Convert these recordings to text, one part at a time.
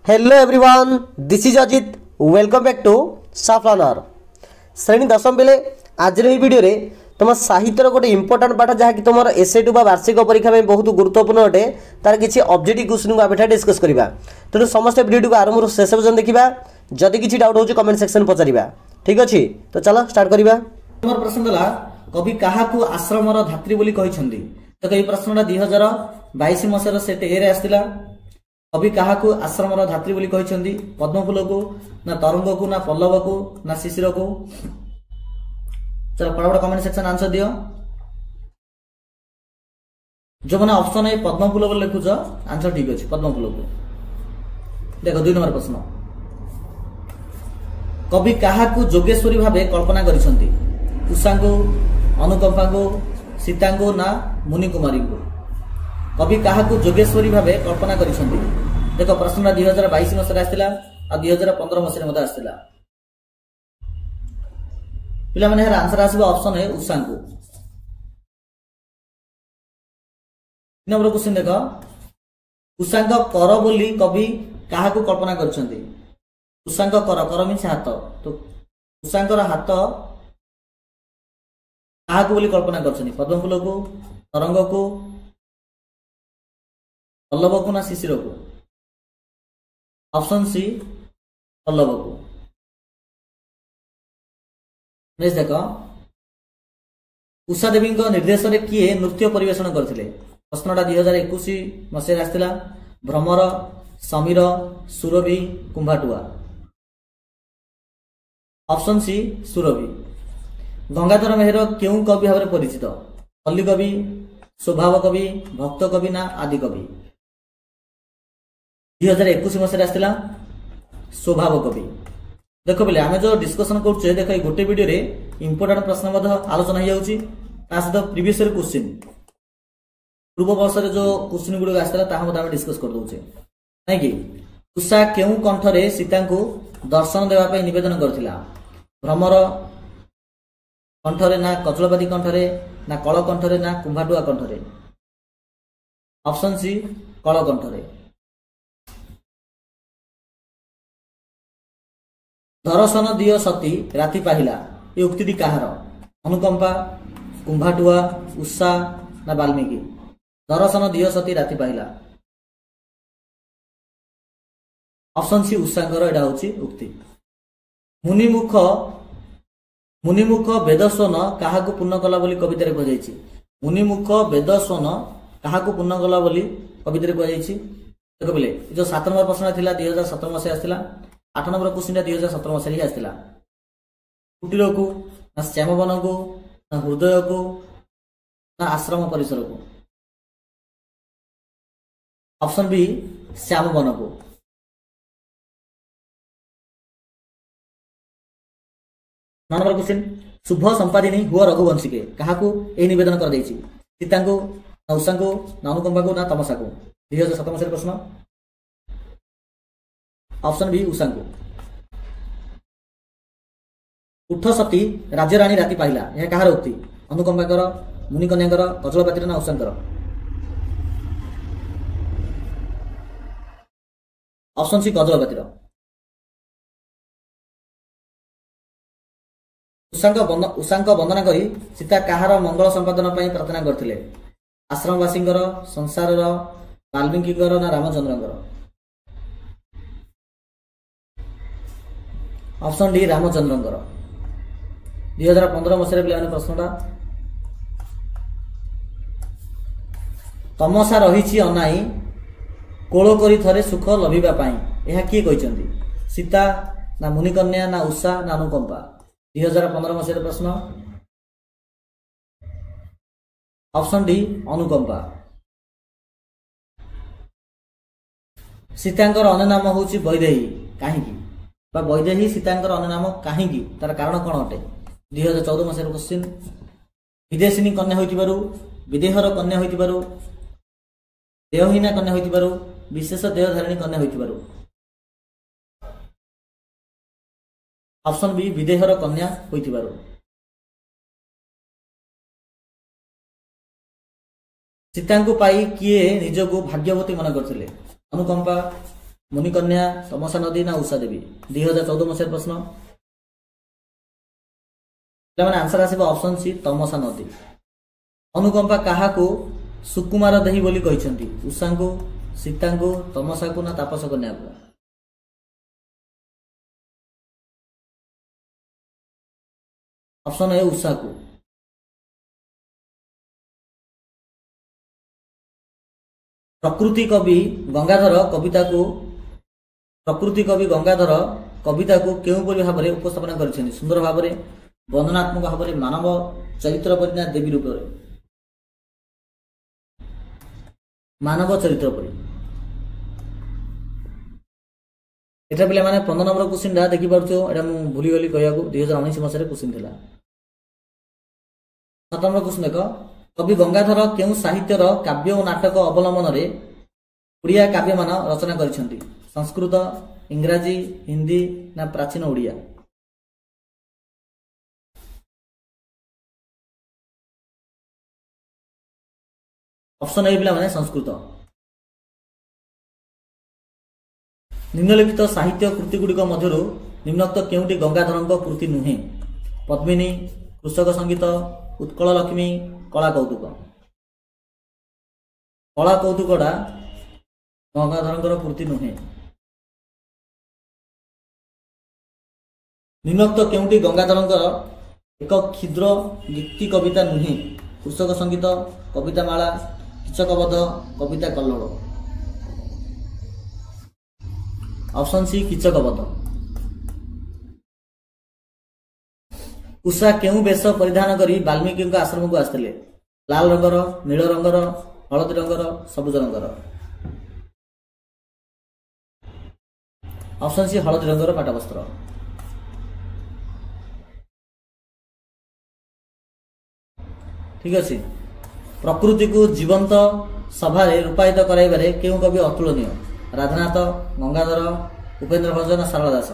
Hello everyone, this is Ajit. Welcome back to साफ learner. श्रेणी दशम बेले आज भिडियो रे तुम साहित्यर गोटे इंपोर्टाट पाठ जहाँकि तुम एसए2 वार्षिक परीक्षा में बहुत गुरुत्वपूर्ण अटे तार किसी ऑब्जेक्टिव क्वेश्चन को आम डिस्कस करवा। तेणु समस्त वीडियो को आरंभ शेष पर्यटन देखा। जदि किसी डाउट हो कमेंट सेक्शन पचारिबा। ठीक अच्छे, तो चलो स्टार्ट करवा। मोर प्रश्न दला कवि काहाकू आश्रमर धात्री बोली कहिसंदी। तो ये प्रश्नटा 2022 मसीहार सेट ए रे आस्तिला। कवि काहाकू आश्रमर धात्री बोली कहिसंदी? पद्मफूल को ना तरंग को ना पल्लव को ना शिशिर को? चलो फटाफट कमेंट सेक्शन आंसर दियो। जो मैंने ऑप्शन है पद्मफूल बोली लिखुच आंसर ठीक अच्छे, पद्मफूल को। देखो 2 नंबर प्रश्न, कवि काहाकू जोगेश्वरी भावे कल्पना करिसंती? उषांको, अनुकंपाको, सीतांको ना मुनि कुमारी को? कवि काहाकू जोगेश्वरी भावे कल्पना करिसंती? देखो प्रश्नटा 2022 मसीहा आस्तिला आ 2015 मसीहा मध्ये आस्तिला। पिला माने हर आंसर आसीबो ऑप्शन है उषांको। नंबर क्वेश्चन देखो, उषांक कर बोली कवि काहाकू कल्पना करिसंती? उषांक कर मीन्स हाथ। तो उषांकर हाथ काहाकू बोली कल्पना करछनी? पद्मफूल को, तरंग को, पल्लव को ना शिशिर को? ऑप्शन सी पल्लव को। नेक्स्ट देखो, उषा देवी निर्देश रे किए नृत्य परिवेषण करथिले? प्रश्नटा 2021 मसीहा आस्तिला। भ्रमर, समीर, सुरभि, कुंभाटुआ? Option C Surabhi. गंगाधर मेहर क्यों कवि भाव में परिचित? पल्ली कवि, स्वभाव कवि, भक्त कवि ना आदि कवि? 2021 मसीहा आस्तिला स्वभाव कवि। देखो बोले आम जो डिस्कसन कर देख गोटे वीडियो रे इंपोर्टेंट प्रश्न आलोचना हो सहित प्रीवियस क्वेश्चन पूर्व वर्ष जो क्वेश्चन गुड़ आसाला डिस्कस कर दौचे नहीं कि उषा क्यों कंठरे सीता को दर्शन देवाई नवेदन करथिला? भ्रमर कंठरे ना कचलपाती कंठरे ना कल कंठरे ना कुंभाटुआ कंठरे? ऑप्शन सी कल कंठरे। दर्शन दियो सती राति पाहिला ये उक्ति कहार? अनुकंपा, कुंभाटुआ, उषा ना वाल्मीकि? दर्शन दियो सती राति पाहिला ऑप्शन सी उषांकर एटा होची उक्ति। मुनिमुख वेदस्वन काहाकू पूर्ण कला बोली कवितारे कुहाଯାଇଛି? मुनिमुख वेदस्वन काहाकू पूर्ण कला बोली कवितारे कुहाଯାଇଛି? देखो बोले जो 7 नंबर प्रश्न थिला 2017 मसीहा आस्तिला। 8 नंबर क्वेश्चन 2017 मसीहा ही आस्तिला। कुटीर को ना श्यामवन को ना हृदय को ना आश्रम परिसर को? ऑप्शन बी श्यामवन को। 9 नंबर क्वेश्चन, शुभ संपादिनी हुआ रघुवंशी के काहाकू ए निवेदन कर देछि? सीता को ना उषा को ना अनुकंपा को ना तमसा को? 2017 मसीहा प्रश्न। ऑप्शन बी उषा को। उठ सती राज्य रानी राति पाहिला यह कहार उक्ति? अनुकंपाकर, मुनिकन्याकर, कचलपातिर ना उषांकर? Option C कचलपातिर। उषांक वंदना करी सीता कहार मंगल संपादन पर प्रार्थना करथिले? आश्रमवासींकर, संसारर, वाल्मीकिकर ना रामचंद्रंकर? Option D रामचंद्रंकर। 2015 मसीहा पिला प्रश्नटा, तमसा रही अनाई कोल करी थरे सुख लभिबा पाई यह किए कहिसंती? सीता ना मुनिकन्या ना उषा ना अनुकंपा? 2015 मसीहा प्रश्न। ऑप्शन डी अनुकंपा। सीतांकर अन्य नाम होची वैदेही काहीकि? वैदेही सीतांकर अन्य नाम काहीकि तार कारण कौन अटे? 2014 मसीहा क्वेश्चन। विदेशिनी कन्या होइतिबारु, विदेहर कन्या होइतिबारु, देहहीना कन्या होइतिबारु, विशेष देहधारिणी कन्या होइतिबारु? ऑप्शन बी विदेहर कन्या होइतिबारु। सीता पाई किए निजको भाग्यवती मन करथिले? अनुकंपा, मुनिकन्या, तमसा नदी ना उषा देवी? 2014 मसीह प्रश्न। मैंने आंसर आसब ऑप्शन सी तमसा नदी। अनुकंपा काहाकू सुकुमार देही बोली कहते? उषा को, सीता को, तमसा को ना तापस कन्या को? ऑप्शन है उषा को। प्रकृति कवि गंगाधर कविता को केउं परि भाव में उपस्थापन करिसेनि? सुंदर भाव में, वंदनात्मक भाव में, मानव चरित्र परि ना देवी रूप में? मानव चरित्र परि। एटा पिला माने 15 नंबर क्वेश्चन डा देखि पारछो, एटा मु भूली गली कहया को 2019 मसिया रे क्वेश्चन थिला। 7 नंबर क्वेश्चन देखो, कवि गंगाधर केउं साहित्यर काव्य और नाटक अवलंबन रे ओडिया काव्यमान रचना करिसेंति? संस्कृत, इंग्राजी, हिंदी ना प्राचीन ओडिया? ऑप्शन ए पिला माने संस्कृत। निम्नलिखित साहित्य कृति गुड़िक मध्य निम्नोक्त केउंटी गंगाधरଙ୍କ कृति नुहे? पद्मिनी, कृषक संगीत, उत्कल लक्ष्मी, कला कौतुक? कला कौतुकटा गंगाधरଙ୍କର कृति नुहे। निम्नोक्त केउंटी गंगाधरଙ୍କର एक क्षुद्र गीति कविता नुहे? कृषक संगीत, कविता माला, कीचकवध, कविता कल्लोळ? Option C Kichakvadh. उषा केउं वेश परिधान करी वाल्मीकि आश्रम को आसथिले? लाल रंगर, नील रंगर, हलदी रंगर, सबुज रंगर? ऑप्शन सी हलदी रंगर पाटवस्त्र। ठीक अच्छे। प्रकृति को जीवंत सभा रूपायित कराइबारे केउं कवि अतुलनीय? राधानाथ, गंगाधर, उपेन्द्र भंज ना सारला दास?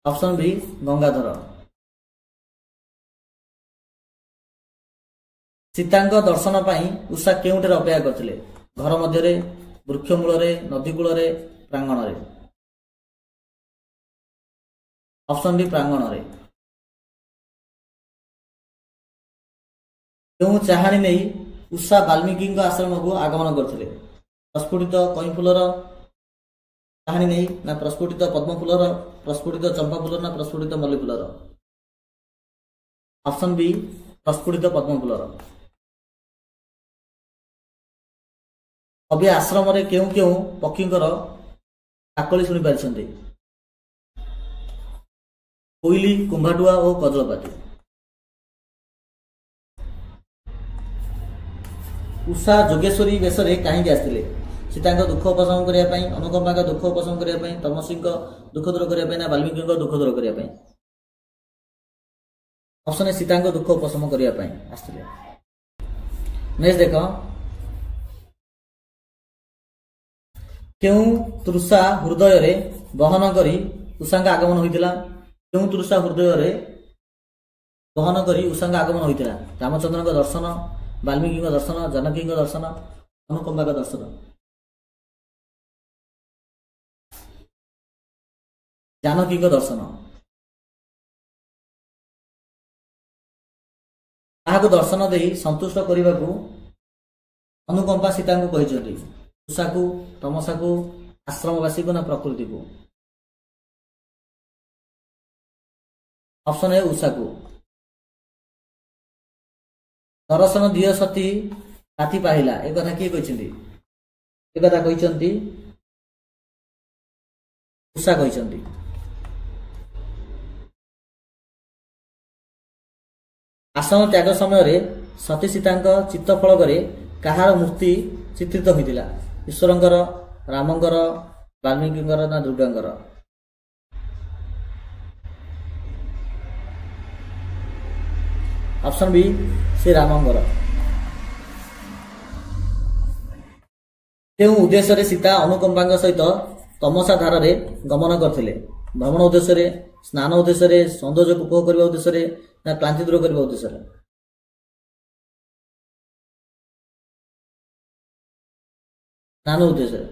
Option B Gangadhar. सीतांक दर्शन पाई उषा केउंठे अपेक्षा करथिले? घर मध्य, वृक्ष मूल, नदी कूल, प्रांगण? ऑप्शन डी प्रांगण। केउं चाहाणी नहीं उषा वाल्मीकि आश्रम को आगमन करथिले? प्रस्फुटित कई फूलर चाहाणी नहीं ना प्रस्फुटित पद्म फूलर, प्रस्फुटित चंपा फूलर ना प्रस्फुटित मल्ली फूलर? ऑप्शन बी प्रस्फुटित पद्म फूलर। कवि आश्रम रे केउं केउं पक्षींकर काकली शुणी पारिछन्ते? कोइली, कुंभाटुआ और कजलपाती? उषा जोगेश्वरी वेश कहीं आसते? सीता दुख उपशम करने, अनुकंपा दुख उपशम करने, तमसी दुख दूर करने ना वाल्मीकि दुख दूर करने? ऑप्शन है सीता दुख उपशम करने आसते। नेक्स्ट देख, क्यों तृषा हृदय रे बहन करी उषा आगमन होता? क्यों तृषा हृदय रे बहन करी उषा आगमन होता? रामचंद्र दर्शन, वाल्मीकि दर्शन, जानकी दर्शन, अनुकंपा दर्शन? जानकी दर्शन। ताहाको दर्शन दे संतुष्ट करने को अनुकंपा सीता को कहते? उषा को, तमसा को, आश्रमवासी को ना प्रकृति को? ऑप्शन है उषा को। दर्शन दिय सती राति पाहिला एक कथा किए कहते? एक कथा कहते उषा कहते। आश्रम त्याग समय सती सीता चित्तफल करे कहार मूर्ति चित्रित होता? ईश्वरंकर, रामंकर, वाल्मीकि ना दुर्गांकर? ऑप्शन बी श्री रामंकर। केउं उद्देश्य सीता अनुकंपा सहित तमसा धार रे गमन करथिले? भ्रमण उद्देश्य, स्नान उद्देश्य, सौंदर्य उपभोग करने उद्देश्य ना क्लांति दूर करने उद्देश्य? ସ୍ନାନ ଉଦ୍ଦେଶ୍ୟରେ।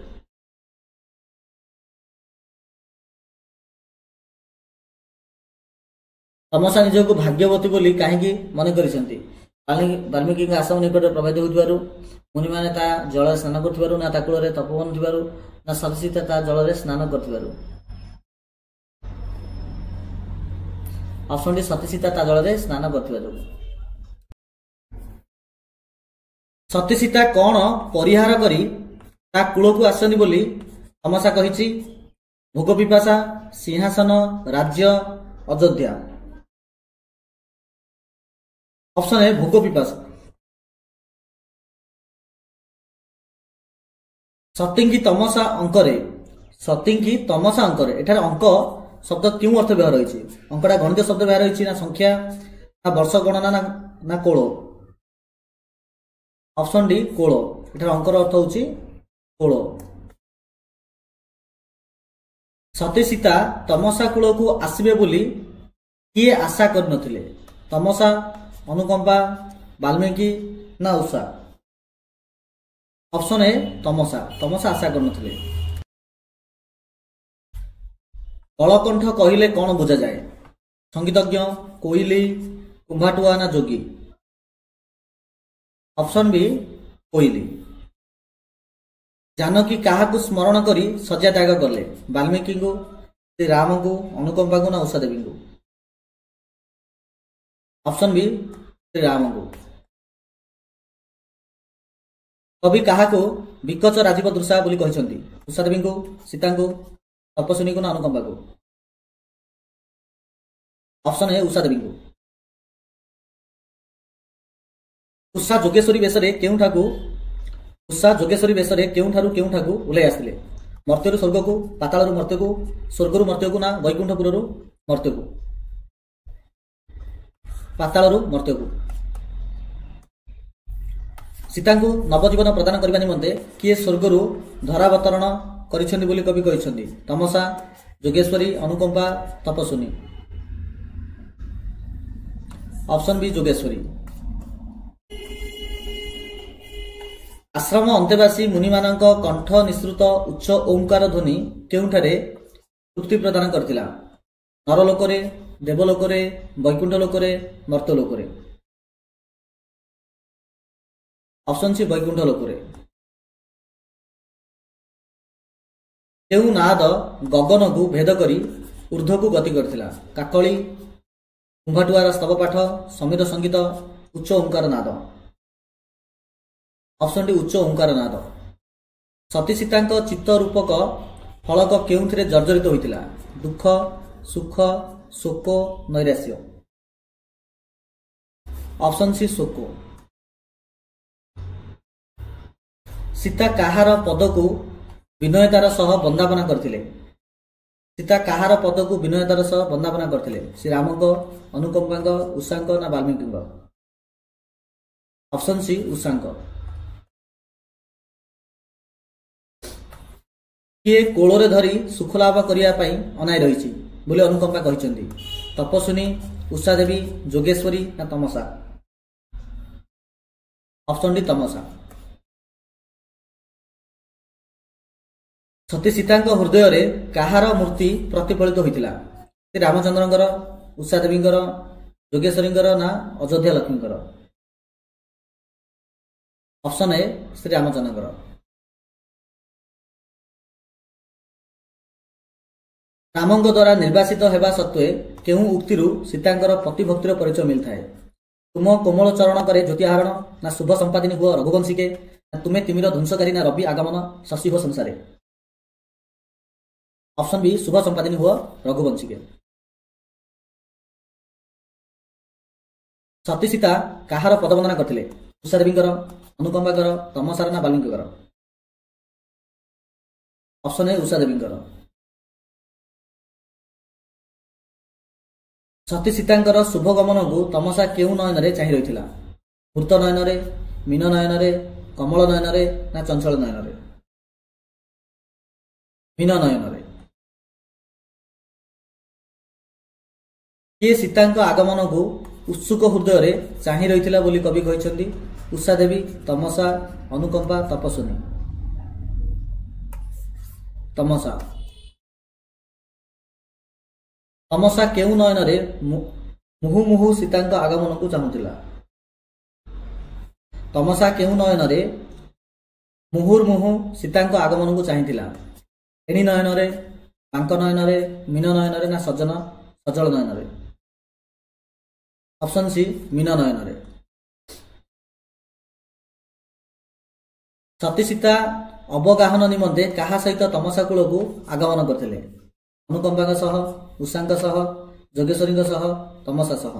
ତମସା ନିଜକୁ ଭାଗ୍ୟବତୀ ବୋଲି କାହିଁକି ମନେ କରିଛନ୍ତି? ବାଲ୍ମୀକିଙ୍କ ଆଶ୍ରମ ନିକଟରେ ପ୍ରବାହିତ ହେଉଥିବାରୁ, ମୁନିମାନେ ତା ଜଳରେ ସ୍ନାନ କରୁଥିବାରୁ, ନା ତା କୂଳରେ ତପୋବନ ଥିବାରୁ, ନା ସତୀସୀତା ତା ଜଳରେ ସ୍ନାନ କରିଥିବାରୁ? ଅପସନ୍ ଡି ସତୀସୀତା ତା ଜଳରେ ସ୍ନାନ କରିଥିବାରୁ। ସତୀସୀତା କଣ ପରିହାର କରି ତା କୂଳକୁ ଆସନ୍ତି ବୋଲି ତମସା କହିଛି? ଭୋଗ ପିପାସା, ସିଂହାସନ, ରାଜ୍ୟ, ଅଯୋଧ୍ୟା। ଅପସନ୍ ଏ ଭୋଗ ପିପାସା। ସତୀଙ୍କି ତମସା ଅଙ୍କରେ, ସତୀଙ୍କି ତମସା ଅଙ୍କରେ, ଏଠାରେ ଅଙ୍କ ଶବ୍ଦ କେଉଁ ଅର୍ଥ ବ୍ୟବହାର ହୋଇଛି? ଅଙ୍କଟା ଗଣିତ ଶବ୍ଦ ବ୍ୟବହାର ହୋଇଛି, ନା ସଂଖ୍ୟା, ନା ବର୍ଷ ଗଣନା, ନା କୋଳ? ଅପସନ୍ ଡି କୋଳ। ଏଠାରେ ଅଙ୍କର ଅର୍ଥ ହେଉଛି କୋଳ। ସତୀସୀତା ତମସା କୂଳକୁ ଆସିବେ ବୋଲି କିଏ ଆଶା କରିନଥିଲେ? ତମସା, ଅନୁକମ୍ପା, ବାଲ୍ମୀକି, ନା ଉଷା? ଅପସନ୍ ଏ ତମସା। ତମସା ଆଶା କରିନଥିଲେ। କଳକଣ୍ଠ କହିଲେ କଣ ବୁଝାଯାଏ? ସଙ୍ଗୀତଜ୍ଞ, କୋଇଲି, କୁମ୍ଭାଟୁଆ, ନା ଯୋଗୀ? ଅପସନ୍ ବି କୋଇଲି। ଜାନକୀ କାହାକୁ ସ୍ମରଣ କରି ଶଯ୍ୟା ତ୍ୟାଗ କଲେ? ବାଲ୍ମୀକିଙ୍କୁ, ଶ୍ରୀରାମଙ୍କୁ, ଅନୁକମ୍ପାଙ୍କୁ, ନା ଉଷା ଦେବୀଙ୍କୁ? ଅପସନ୍ ବି ଶ୍ରୀରାମଙ୍କୁ। କବି କାହାକୁ ବିକଚ ରାଜୀବ ଦୃଶା ବୋଲି କହିଛନ୍ତି? ଉଷା ଦେବୀଙ୍କୁ, ସୀତାଙ୍କୁ, ତପସ୍ୱିନୀଙ୍କୁ, ନା ଅନୁକମ୍ପାଙ୍କୁ? ଅପସନ୍ ଏ ଉଷା ଦେବୀଙ୍କୁ। ଉଷା ଯୋଗେଶ୍ୱରୀ ବେଶରେ କେଉଁଠାରୁ ଓହ୍ଲାଇ ଆସିଥିଲେ? ମର୍ତ୍ତ୍ୟରୁ ସ୍ୱର୍ଗକୁ, ପାତାଳରୁ ମର୍ତ୍ତ୍ୟକୁ, ସ୍ୱର୍ଗରୁ ମର୍ତ୍ତ୍ୟକୁ, ନା ବୈକୁଣ୍ଠପୁରରୁ ମର୍ତ୍ତ୍ୟକୁ? ପାତାଳରୁ ମର୍ତ୍ତ୍ୟକୁ। ସୀତାଙ୍କୁ ନବଜୀବନ ପ୍ରଦାନ କରିବା ନିମନ୍ତେ କିଏ ସ୍ୱର୍ଗରୁ ଧରାବତରଣ କରିଛନ୍ତି ବୋଲି କବି କହିଛନ୍ତି? ତମସା, ଯୋଗେଶ୍ୱରୀ, ଅନୁକମ୍ପା, ତପସ୍ୱିନୀ? Option B Jogeswari. ଆଶ୍ରମ ଅନ୍ତେବାସୀ ମୁନିମାନଙ୍କ କଣ୍ଠ ନିଃସୃତ ଉଚ୍ଚ ଓଁକାର ଧ୍ୱନି କେଉଁଠାରେ ତୃପ୍ତି ପ୍ରଦାନ କରିଥିଲା? ନରଲୋକରେ, ଦେବଲୋକରେ, ବୈକୁଣ୍ଠ ଲୋକରେ, ମର୍ତ୍ତ୍ୟ ଲୋକରେ? ଅପସନ୍ ସି ବୈକୁଣ୍ଠ ଲୋକରେ। କେଉଁ ନାଦ ଗଗନକୁ ଭେଦ କରି ଊର୍ଦ୍ଧ୍ୱକୁ ଗତି କରିଥିଲା? କାକଳି, କୁମ୍ଭାଟୁଆର ସ୍ତବ ପାଠ, ସମୀର ସଙ୍ଗୀତ, ଉଚ୍ଚ ଓଁକାର ନାଦ? ଅପସନ୍ ଡି ଉଚ୍ଚ ଓଁକାର ନାଦ। ସତୀସୀତାଙ୍କ ଚିତ୍ତ ରୂପକ ଫଳକ କେଉଁଥିରେ ଜର୍ଜରିତ ହୋଇଥିଲା? ଦୁଃଖ, ସୁଖ, ଶୋକ, ନୈରାଶ୍ୟ? ଅପସନ୍ ସି ଶୋକ। ସୀତା କାହାର ପଦକୁ ବିନୟତାର ସହ ବନ୍ଦାପନା କରିଥିଲେ? ସୀତା କାହାର ପଦକୁ ବିନୟତାର ସହ ବନ୍ଦାପନା କରିଥିଲେ? ଶ୍ରୀରାମଙ୍କ, ଅନୁକମ୍ପାଙ୍କ, ଉଷାଙ୍କ, ନା ବାଲ୍ମୀକିଙ୍କ? Option C ଉଷାଙ୍କ। କିଏ କୋଳରେ ଧରି ସୁଖ ଲାଭ କରିବା ପାଇଁ ଅନାଇ ରହିଛି ବୋଲି ଅନୁକମ୍ପା କହିଛନ୍ତି? ତପସ୍ୱିନୀ, ଉଷା ଦେବୀ, ଯୋଗେଶ୍ୱରୀ, ନା ତମସା? ଅପସନ୍ ଡି ତମସା। ସତୀ ସୀତାଙ୍କ ହୃଦୟରେ କାହାର ମୂର୍ତ୍ତି ପ୍ରତିଫଳିତ ହୋଇଥିଲା? ଶ୍ରୀ ରାମଚନ୍ଦ୍ରଙ୍କର, ଉଷା ଦେବୀଙ୍କର, ଯୋଗେଶ୍ୱରୀଙ୍କର, ନା ଅଯୋଧ୍ୟା ଲକ୍ଷ୍ମୀଙ୍କର? ଅପସନ୍ ଏ ଶ୍ରୀ ରାମଚନ୍ଦ୍ରଙ୍କର। ରାମଙ୍କ ଦ୍ୱାରା ନିର୍ବାସିତ ହେବା ସତ୍ତ୍ୱେ କେଉଁ ଉକ୍ତିରୁ ସୀତାଙ୍କର ପ୍ରତିଭକ୍ତିର ପରିଚୟ ମିଳିଥାଏ? ତୁମ କୋମଳ ଚରଣ କରେ ଜ୍ୟୋତି ଆହରଣ, ନା ଶୁଭ ସମ୍ପାଦିନୀ ହୁଅ ରଘୁବଂଶୀକେ, ନା ତୁମେ ତିମିର ଧ୍ୱଂସକାରୀ, ନା ରବି ଆଗମନ ଶଶୀ ହୁଅ ସଂସାରେ? ଅପସନ୍ ବି ଶୁଭ ସମ୍ପାଦିନୀ ହୁଅ ରଘୁବଂଶୀକେ। ସତୀ ସୀତା କାହାର ପଦବନ୍ଦନା କରିଥିଲେ? ଉଷା ଦେବୀଙ୍କର, ଅନୁକମ୍ପାଙ୍କର, ତମସାର, ନା ବାଲ୍ମୀକିଙ୍କର? ଅପସନ୍ ଏ ଉଷା ଦେବୀଙ୍କର। ସତୀ ସୀତାଙ୍କର ଶୁଭ ଗମନକୁ ତମସା କେଉଁ ନୟନରେ ଚାହିଁ ରହିଥିଲା? ମୃତ ନୟନରେ, ମୀନ ନୟନରେ, କମଳ ନୟନରେ, ନା ଚଞ୍ଚଳ ନୟନରେ? ମୀନ ନୟନରେ। କିଏ ସୀତାଙ୍କ ଆଗମନକୁ ଉତ୍ସୁକ ହୃଦୟରେ ଚାହିଁ ରହିଥିଲା ବୋଲି କବି କହିଛନ୍ତି? ଉଷା ଦେବୀ, ତମସା, ଅନୁକମ୍ପା, ତପସ୍ୱିନୀ? ତମସା। ତମସା କେଉଁ ନୟନରେ ମୁହୁ ମୁହୁ ସୀତାଙ୍କ ଆଗମନକୁ ଚାହୁଁଥିଲା? ତମସା କେଉଁ ନୟନରେ ମୁହୁର୍ମୁହୁ ସୀତାଙ୍କ ଆଗମନକୁ ଚାହିଁଥିଲା? ଏଣି ନୟନରେ, ବାଙ୍କ ନୟନରେ, ମୀନ ନୟନରେ ନା ସଜଳ ନୟନରେ? ଅପସନ୍ ସି ମୀନ ନୟନରେ। ସତୀ ସୀତା ଅବଗାହନ ନିମନ୍ତେ କାହା ସହିତ ତମସା କୂଳକୁ ଆଗମନ କରିଥିଲେ? ଅନୁକମ୍ପାଙ୍କ ସହ, ଉଷାଙ୍କ ସହ, ଯୋଗେଶ୍ୱରୀଙ୍କ ସହ, ତମସା ସହ?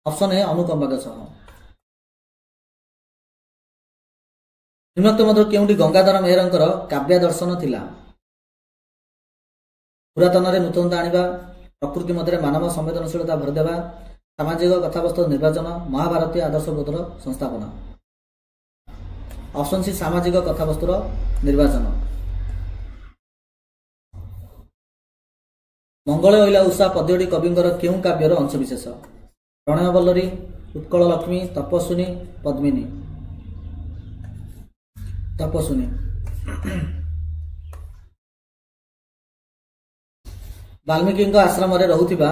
ଅପସନ୍ ଏ ଅନୁକମ୍ପାଙ୍କ ସହ। ନିମ୍ନୋକ୍ତ ମଧ୍ୟରୁ କେଉଁଠି ଗଙ୍ଗାଧର ମେହେରଙ୍କର କାବ୍ୟ ଦର୍ଶନ ଥିଲା? ପୁରାତନରେ ନୂତନତା ଆଣିବା, ପ୍ରକୃତି ମଧ୍ୟରେ ମାନବ ସମ୍ବେଦନଶୀଳତା ଭରିଦେବା, ସାମାଜିକ କଥାବସ୍ତୁ ନିର୍ବାଚନ, ମହାଭାରତୀୟ ଆଦର୍ଶବୋଧର ସଂସ୍ଥାପନା? ଅପସନ୍ ସି ସାମାଜିକ କଥାବସ୍ତୁର ନିର୍ବାଚନ। ମଙ୍ଗଳେ ଅଇଲା ଉଷା ପଦ୍ୟଟି କବିଙ୍କର କେଉଁ କାବ୍ୟର ଅଂଶବିଶେଷ? ପ୍ରଣୟବଲ୍ଲରୀ, ଉତ୍କଳ ଲକ୍ଷ୍ମୀ, ତପସ୍ୱିନୀ, ପଦ୍ମିନୀ? ତପସ୍ୱିନୀ। ବାଲ୍ମୀକିଙ୍କ ଆଶ୍ରମରେ ରହୁଥିବା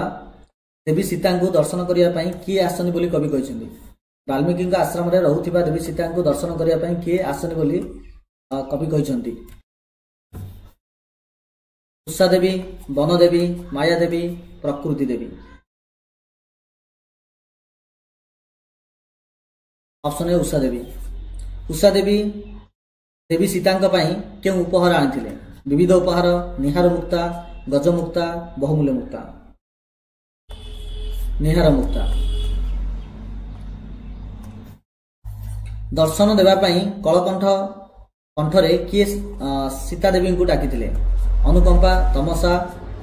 ଦେବୀ ସୀତାଙ୍କୁ ଦର୍ଶନ କରିବା ପାଇଁ କିଏ ଆସନି ବୋଲି କବି କହିଛନ୍ତି? ବାଲ୍ମୀକିଙ୍କ ଆଶ୍ରମରେ ରହୁଥିବା ଦେବୀ ସୀତାଙ୍କୁ ଦର୍ଶନ କରିବା ପାଇଁ କିଏ ଆସନି ବୋଲି କବି କହିଛନ୍ତି? ଉଷା ଦେବୀ, ବନ ଦେବୀ, ମାୟା ଦେବୀ, ପ୍ରକୃତି ଦେବୀ? Option A Usha Devi. ଉଷା ଦେବୀ ଦେବୀ ସୀତାଙ୍କ ପାଇଁ କେଉଁ ଉପହାର ଆଣିଥିଲେ? ବିବିଧ ଉପହାର, ନିହାର ମୁକ୍ତା, ଗଜ ମୁକ୍ତା, ବହୁମୂଲ୍ୟ ମୁକ୍ତା? ନିହାର ମୁକ୍ତା। ଦର୍ଶନ ଦେବା ପାଇଁ କଣ୍ଠରେ କିଏ ସୀତା ଦେବୀଙ୍କୁ ଡାକିଥିଲେ? ଅନୁକମ୍ପା, ତମସା,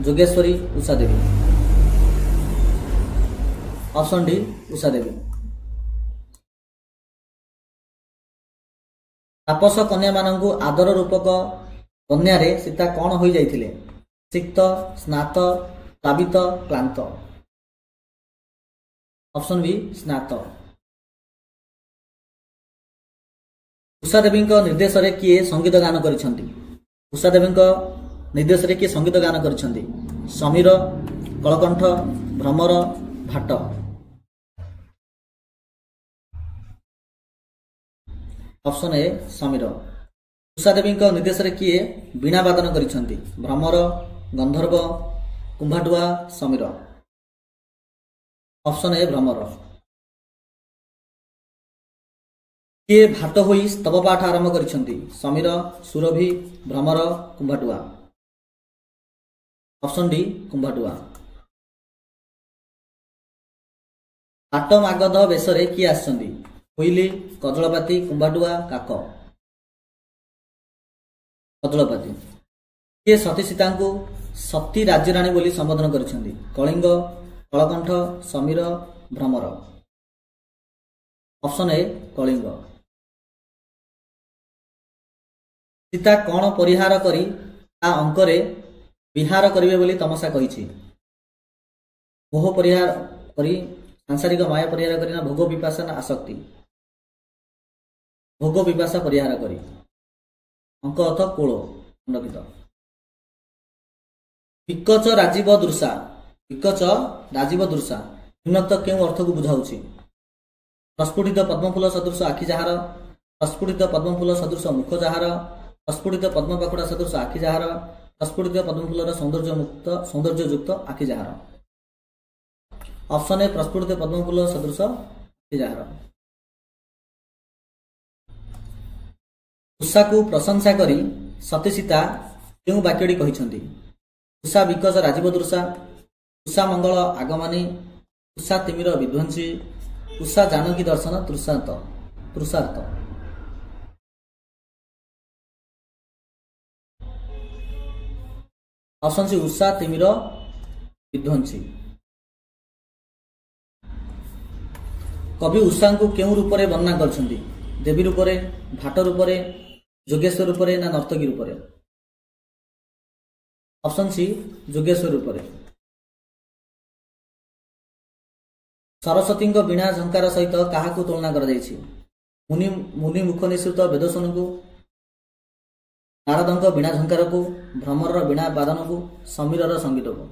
ଯୋଗେଶ୍ୱରୀ, ଉଷା ଦେବୀ? Option D Usha Devi. ତାପସ କନ୍ୟାମାନଙ୍କୁ ଆଦର ରୂପକ କନ୍ୟାରେ ସୀତା କଣ ହୋଇଯାଇଥିଲେ? ସିକ୍ତ, ସ୍ନାତ, ପ୍ଲାବିତ, କ୍ଳାନ୍ତ? Option B ସ୍ନାତ। ଉଷା ଦେବୀଙ୍କ ନିର୍ଦ୍ଦେଶରେ କିଏ ସଙ୍ଗୀତ ଗାନ କରିଛନ୍ତି? ଉଷା ଦେବୀଙ୍କ ନିର୍ଦ୍ଦେଶରେ କିଏ ସଙ୍ଗୀତ ଗାନ କରିଛନ୍ତି? ସମୀର, କଳକଣ୍ଠ, ଭ୍ରମର, ଭାଟ? Option A Samir. ଉଷା ଦେବୀଙ୍କ ନିର୍ଦ୍ଦେଶରେ କିଏ ବୀଣା ବାଦନ କରିଛନ୍ତି? ଭ୍ରମର, ଗନ୍ଧର୍ବ, କୁମ୍ଭାଟୁଆ, ସମୀର? ଅପସନ୍ ଏ ଭ୍ରମର। କିଏ ଭାଟ ହୋଇ ସ୍ତବ ପାଠ ଆରମ୍ଭ କରିଛନ୍ତି? ସମୀର, ସୁରଭି, ଭ୍ରମର, କୁମ୍ଭାଟୁଆ? Option D କୁମ୍ଭାଟୁଆ। ପାଟ ମାଗଧ ବେଶରେ କିଏ ଆସିଛନ୍ତି? କୋଇଲି, କଜଳପାତି, କୁମ୍ଭାଟୁଆ, କାକ? କଜଳପାତି। କିଏ ସତୀ ସୀତାଙ୍କୁ ସତୀ ରାଜ୍ୟରାଣୀ ବୋଲି ସମ୍ବୋଧନ କରିଛନ୍ତି? କଳିଙ୍ଗ, କଳକଣ୍ଠ, ସମୀର, ଭ୍ରମର? Option A Kalinga. ସୀତା କଣ ପରିହାର କରି ତା ଅଙ୍କରେ ବିହାର କରିବେ ବୋଲି ତମସା କହିଛି? ମୋହ ପରିହାର କରି, ସାଂସାରିକ ମାୟା ପରିହାର କରି, ନା ଭୋଗ ବିପାସା ନା ଆସକ୍ତି? ଭୋଗ ବିପାସା ପରିହାର କରି। ଅଙ୍କ ଅର୍ଥ କୋଳ, ଖଣ୍ଡକିତ। ବିକଚ ରାଜୀବ ଦୃଶା। ବିକଚ ରାଜୀବ ଦୃଶା ନିମ୍ନୋକ୍ତ କେଉଁ ଅର୍ଥକୁ ବୁଝାଉଛି? ପ୍ରସ୍ଫୁଟିତ ପଦ୍ମଫୁଲ ସଦୃଶ ଆଖି ଯାହାର, ପ୍ରସ୍ଫୁଟିତ ପଦ୍ମଫୁଲ ସଦୃଶ ମୁଖ ଯାହାର, ପ୍ରସ୍ଫୁଟିତ ପଦ୍ମପାଖୁଡ଼ା ସଦୃଶ ଆଖି ଯାହାର, ପ୍ରସ୍ଫୁଟିତ ପଦ୍ମଫୁଲର ସୌନ୍ଦର୍ଯ୍ୟଯୁକ୍ତ ଆଖି ଯାହାର? ଅପସନ୍ ଏ ପ୍ରସ୍ଫୁଟିତ ପଦ୍ମଫୁଲ ସଦୃଶ ଆଖି ଯାହାର। ଉଷାକୁ ପ୍ରଶଂସା କରି ସତୀ ସୀତା କେଉଁ ବାକ୍ୟଟି କହିଛନ୍ତି? ଉଷା ବିକଚ ରାଜୀବ ଦୃଶା, ଉଷା ମଙ୍ଗଳ ଆଗମନୀ, ଉଷା ତିମିର ବିଧ୍ୱଂସୀ, ଉଷା ଜାନକୀ ଦର୍ଶନ ତୃଷାର୍ଥ? Option C Usha ତିମିର ବିଧ୍ୱଂସୀ। କବି ଉଷାଙ୍କୁ କେଉଁ ରୂପରେ ବର୍ଣ୍ଣନା କରିଛନ୍ତି? ଦେବୀ ରୂପରେ, ଭାଟ ରୂପରେ, ଯୋଗେଶ୍ୱର ରୂପରେ, ନା ନର୍ତ୍ତକୀ ରୂପରେ? ଅପସନ୍ ସି ଯୋଗେଶ୍ୱର ରୂପରେ। ସରସ୍ୱତୀଙ୍କ ବୀଣା ଝଙ୍କାର ସହିତ କାହାକୁ ତୁଳନା କରାଯାଇଛି? ମୁନି ମୁଖ ନିଃସୃତ ବେଦସନକୁ, ନାରଦଙ୍କ ବୀଣା ଝଙ୍କାରକୁ, ଭ୍ରମରର ବୀଣା ବାଦନକୁ, ସମୀରର ସଙ୍ଗୀତକୁ।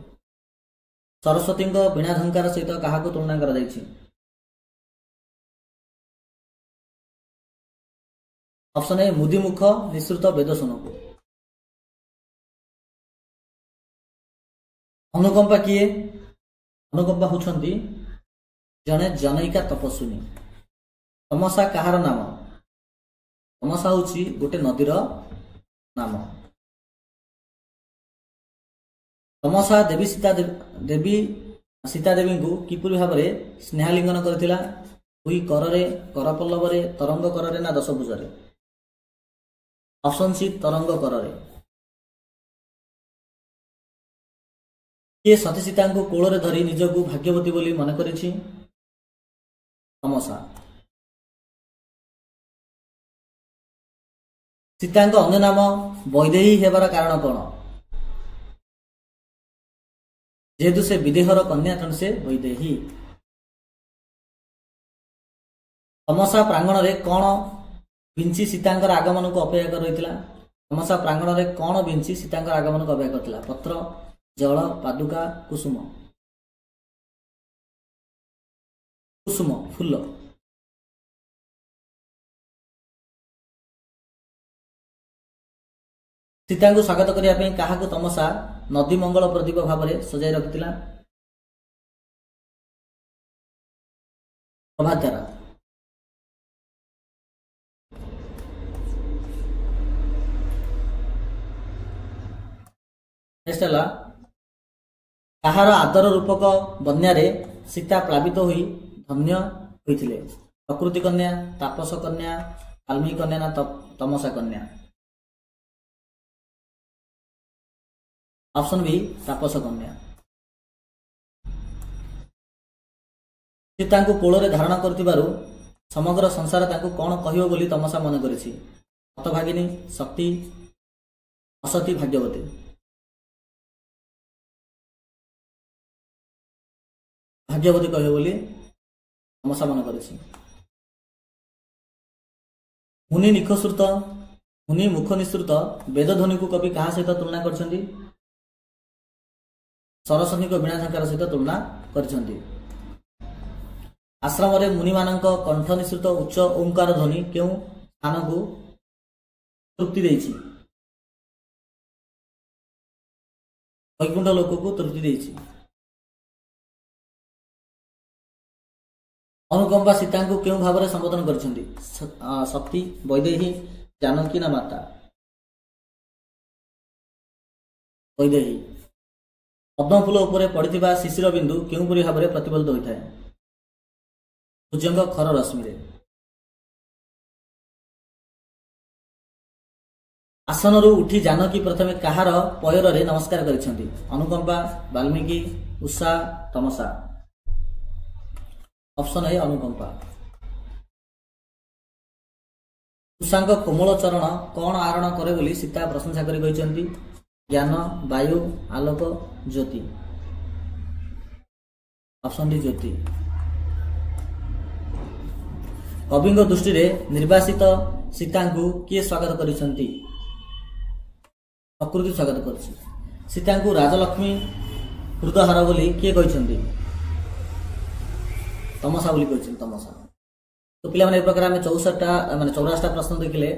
ସରସ୍ୱତୀଙ୍କ ବୀଣା ଝଙ୍କାର ସହିତ କାହାକୁ ତୁଳନା କରାଯାଇଛି? ଅପସନ ଏ ମୁଦିମୁଖ ନିଃସୃତ ବେଦସନକୁ। ଅନୁକମ୍ପା କିଏ? ଅନୁକମ୍ପା ହେଉଛନ୍ତି ଜଣେ ଜନୈକା ତପସ୍ୱିନୀ। ତମସା କାହାର ନାମ? ତମସା ହେଉଛି ଗୋଟେ ନଦୀର ନାମ। ତମସା ଦେବୀ ସୀତା ଦେବୀଙ୍କୁ କିପରି ଭାବରେ ସ୍ନେହାଲିଙ୍ଗନ କରିଥିଲା? ଦୁଇ କରରେ, କରପଲ୍ଲବରେ, ତରଙ୍ଗ କରରେ ନା ଦଶଭୁଜରେ? ଅପସନ ସି ତରଙ୍ଗ କରରେ। କିଏ ସତୀ ସୀତାଙ୍କୁ କୋଳରେ ଧରି ନିଜକୁ ଭାଗ୍ୟବତୀ ବୋଲି ମନେ କରିଛି? ତମସା। ସୀତାଙ୍କ ଅନ୍ୟ ନାମ ବୈଦେହୀ ହେବାର କାରଣ କଣ? ଯେହେତୁ ସେ ବିଦେହର କନ୍ୟା ତେଣୁ ସେ ବୈଦେହୀ। ତମସା ପ୍ରାଙ୍ଗଣରେ କଣ ବିଞ୍ଚି ସୀତାଙ୍କର ଆଗମନକୁ ଅପେକ୍ଷା କରି ରହିଥିଲା? ତମସା ପ୍ରାଙ୍ଗଣରେ କଣ ବିଞ୍ଚି ସୀତାଙ୍କର ଆଗମନକୁ ଅପେକ୍ଷା କରିଥିଲା? ପତ୍ର, ଜଳ, ପାଦୁକା, କୁସୁମ? କୁସୁମ ଫୁଲ। ସୀତାଙ୍କୁ ସ୍ୱାଗତ କରିବା ପାଇଁ କାହାକୁ ତମସା ନଦୀ ମଙ୍ଗଳ ପ୍ରଦୀପ ଭାବରେ ସଜାଇ ରଖିଥିଲା? ପ୍ରଭାତାରା। ନେକ୍ସଟ ହେଲା କାହାର ଆଦର ରୂପକ ବନ୍ୟାରେ ସୀତା ପ୍ଳାବିତ ହୋଇ ଧନ୍ୟ ହୋଇଥିଲେ? ପ୍ରକୃତି କନ୍ୟା, ତାପସ କନ୍ୟା, ବାଲ୍ମୀକି କନ୍ୟା ନା ତମସା କନ୍ୟା? ଅପସନ ବି ତାପସ କନ୍ୟା। ସୀତାଙ୍କୁ କୋଳରେ ଧାରଣ କରୁଥିବାରୁ ସମଗ୍ର ସଂସାର ତାଙ୍କୁ କଣ କହିବ ବୋଲି ତମସା ମନେ କରିଛି? ହତଭାଗିନୀ, ଶକ୍ତି, ଅସତୀ, ଭାଗ୍ୟବତୀ? ଭାଗ୍ୟବତୀ କହିବ ବୋଲି ତମସା ମନେ କରିଛି। ମୁନି ମୁଖ ନିଃସୃତ ବେଦଧ୍ୱନିକୁ କବି କାହା ସହିତ ତୁଳନା କରିଛନ୍ତି? ସରସ୍ୱତୀଙ୍କ ବୀଣା ଝଙ୍କାର ସହିତ ତୁଳନା କରିଛନ୍ତି। ଆଶ୍ରମରେ ମୁନିମାନଙ୍କ କଣ୍ଠ ନିଃସୃତ ଉଚ୍ଚ ଓଙ୍କାର ଧ୍ୱନି କେଉଁ ସ୍ଥାନକୁ ତୃପ୍ତି ଦେଇଛି? ବୈକୁଣ୍ଠ ଲୋକକୁ ତୃପ୍ତି ଦେଇଛି। ଅନୁକମ୍ପା ସୀତାଙ୍କୁ କେଉଁ ଭାବରେ ସମ୍ବୋଧନ କରିଛନ୍ତି? ଶକ୍ତି, ବୈଦେହୀ, ଜାନକୀ ନା ମାତା? ବୈଦେହୀ। ପଦ୍ମଫୁଲ ଉପରେ ପଡ଼ିଥିବା ଶିଶିର ବିନ୍ଦୁ କେଉଁପରି ଭାବରେ ପ୍ରତିଫଳିତ ହୋଇଥାଏ? ସୂର୍ଯ୍ୟଙ୍କ ଖର ରଶ୍ମିରେ। ଆସନରୁ ଉଠି ଜାନକୀ ପ୍ରଥମେ କାହାର ପୟରରେ ନମସ୍କାର କରିଛନ୍ତି? ଅନୁକମ୍ପା, ବାଲ୍ମୀକି, ଉଷା, ତମସା? ଅପସନ ଏ ଅନୁକମ୍ପା। ଉଷାଙ୍କ କୋମଳ ଚରଣ କଣ ଆହରଣ କରେ ବୋଲି ସୀତା ପ୍ରଶଂସା କରି କହିଛନ୍ତି? ଜ୍ଞାନ, ବାୟୁ, ଆଲୋକ, ଜ୍ୟୋତି? ଅପସନ ଡି ଜ୍ୟୋତି। କବିଙ୍କ ଦୃଷ୍ଟିରେ ନିର୍ବାସିତ ସୀତାଙ୍କୁ କିଏ ସ୍ୱାଗତ କରିଛନ୍ତି? ପ୍ରକୃତି ସ୍ୱାଗତ କରିଛି। ସୀତାଙ୍କୁ ରାଜଲକ୍ଷ୍ମୀ ହୃଦହାର ବୋଲି କିଏ କହିଛନ୍ତି? ତମସା ବୋଲି କହିଛନ୍ତି। ତମସା। ତ ପିଲାମାନେ ଏ ପ୍ରକାର ଆମେ 84ଟା ପ୍ରଶ୍ନ ଦେଖିଲେ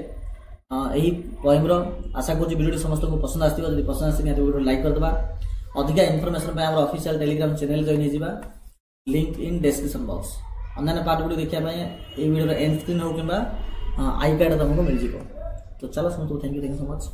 ଏହି ପଏମ୍ର। ଆଶା କରୁଛି ଭିଡ଼ିଓଟି ସମସ୍ତଙ୍କୁ ପସନ୍ଦ ଆସିଥିବ। ଯଦି ପସନ୍ଦ ଆସିଛି ନିହାତି ଭିଡ଼ିଓ ଲାଇକ୍ କରିଦେବା। ଅଧିକା ଇନଫର୍ମେସନ୍ ପାଇଁ ଆମର ଅଫିସିଆଲ ଟେଲିଗ୍ରାମ ଚ୍ୟାନେଲ ଜଏନ୍ ହେଇଯିବା। Link in description box. ଅନ୍ୟାନ୍ୟ ପାର୍ଟ ଭିଡ଼ିଓ ଦେଖିବା ପାଇଁ ଏହି ଭିଡ଼ିଓର ଏଣ୍ଡ ସ୍କ୍ରିନ୍ ହେଉ କିମ୍ବା ଆଇ ପ୍ୟାଡ୍ ତମକୁ ମିଳିଯିବ। ତ ଚାଲ ସମସ୍ତଙ୍କୁ ଥ୍ୟାଙ୍କ ୟୁ ସୋ ମଚ୍।